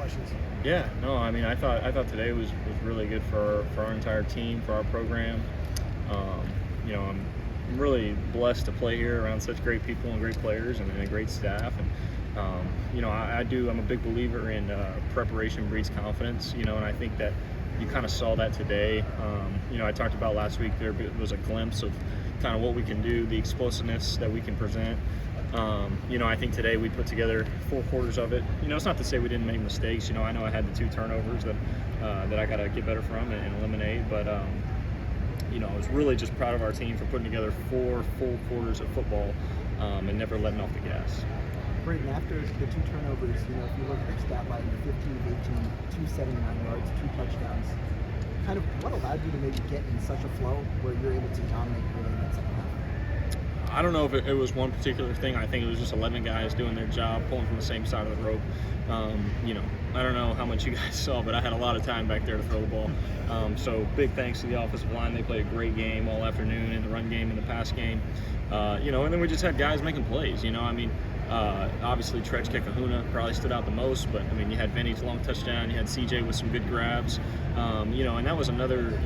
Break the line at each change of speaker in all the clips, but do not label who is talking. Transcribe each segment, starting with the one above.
questions.
Yeah, no, I mean, I thought today was really good for our entire team, for our program. I'm really blessed to play here around such great people and great players and a great staff. And I'm a big believer in preparation breeds confidence. And I think that you kind of saw that today. I talked about last week there was a glimpse of kind of what we can do, the explosiveness that we can present. I think today we put together 4 quarters of it. It's not to say we didn't make mistakes. I know I had the 2 turnovers that I got to get better from and eliminate. But, I was really just proud of our team for putting together 4 full quarters of football and never letting off the gas.
Braedyn, after the 2 turnovers, if you look at the stat line, 15 of 18, 279 yards, 2 touchdowns, kind of what allowed you to maybe get in such a flow where you're able to dominate really in that second half?
I don't know if it was one particular thing. I think it was just 11 guys doing their job, pulling from the same side of the rope. I don't know how much you guys saw, but I had a lot of time back there to throw the ball. So big thanks to the offensive line. They played a great game all afternoon in the run game and the pass game. And then we just had guys making plays. Obviously Tretch Kekahuna probably stood out the most, but you had Vinny's long touchdown, you had CJ with some good grabs, and that was another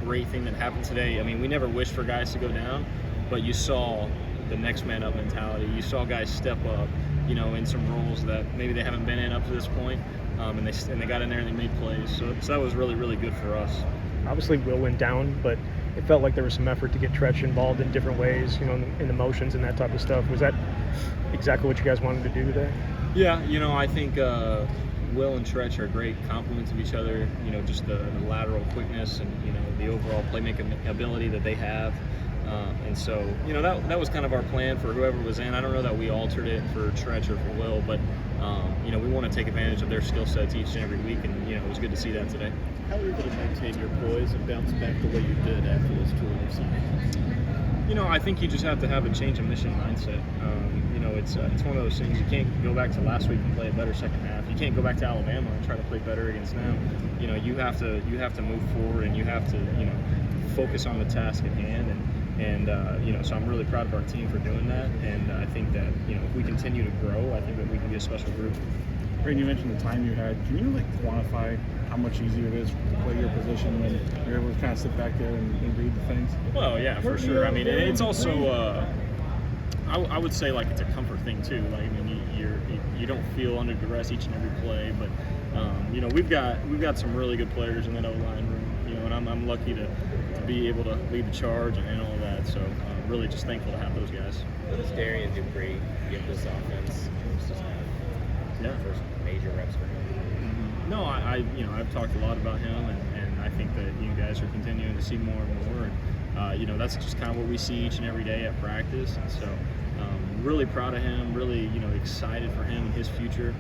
great thing that happened today. We never wished for guys to go down, but you saw the next man up mentality. You saw guys step up, in some roles that maybe they haven't been in up to this point, and they got in there and they made plays. So that was really, really good for us.
Obviously Will went down, but it felt like there was some effort to get Tretch involved in different ways, in the motions and that type of stuff. Was that exactly what you guys wanted to do today?
Yeah, I think Will and Tretch are great complements of each other. Just the lateral quickness and the overall playmaking ability that they have. And so, that was kind of our plan for whoever was in. I don't know that we altered it for Tretch or for Will, but we want to take advantage of their skill sets each and every week, and it was good to see that today.
How were you able to maintain your poise and bounce back the way you did after those 2 interceptions?
I think you just have to have a change of mission mindset. It's one of those things. You can't go back to last week and play a better second half. You can't go back to Alabama and try to play better against them. You have to move forward, and you have to focus on the task at hand. So I'm really proud of our team for doing that. And I think that if we continue to grow, I think that we can be a special group.
Braedyn, you mentioned the time you had. Can you quantify how much easier it is to play your position when you're able to kind of sit back there and read the things?
Well, yeah, for sure. It's also I would say it's a comfort thing too. You don't feel under duress each and every play, but we've got some really good players in that O-line room. And I'm lucky to be able to lead the charge and all of that. So really just thankful to have those guys.
What does Darian Dupree give this offense? First major reps for him.
No, I've talked a lot about him, and I think that you guys are continuing to see more and more. And that's just kind of what we see each and every day at practice. And so really proud of him. Really excited for him and his future.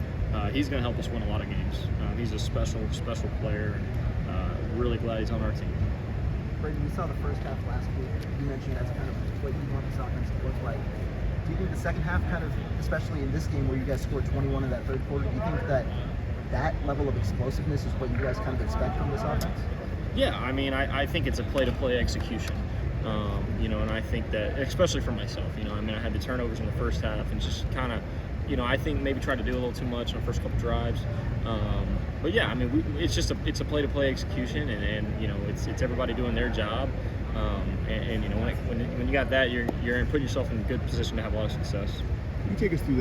He's going to help us win a lot of games. He's a special player. Really glad he's on our team.
Braedyn, we saw the first half last week. You mentioned that's kind of what you want this offense to look like. Do you think the second half especially in this game where you guys scored 21 in that third quarter, do you think that level of explosiveness is what you guys kind of expect from this offense?
Yeah, I think it's a play-to-play execution. And I think that, especially for myself, I had the turnovers in the first half and just kind of, I think maybe tried to do a little too much on the first couple drives. But yeah, it's a play-to-play execution, and it's everybody doing their job. When you got that, you're putting yourself in a good position to have a lot of success.
Can you take us through that?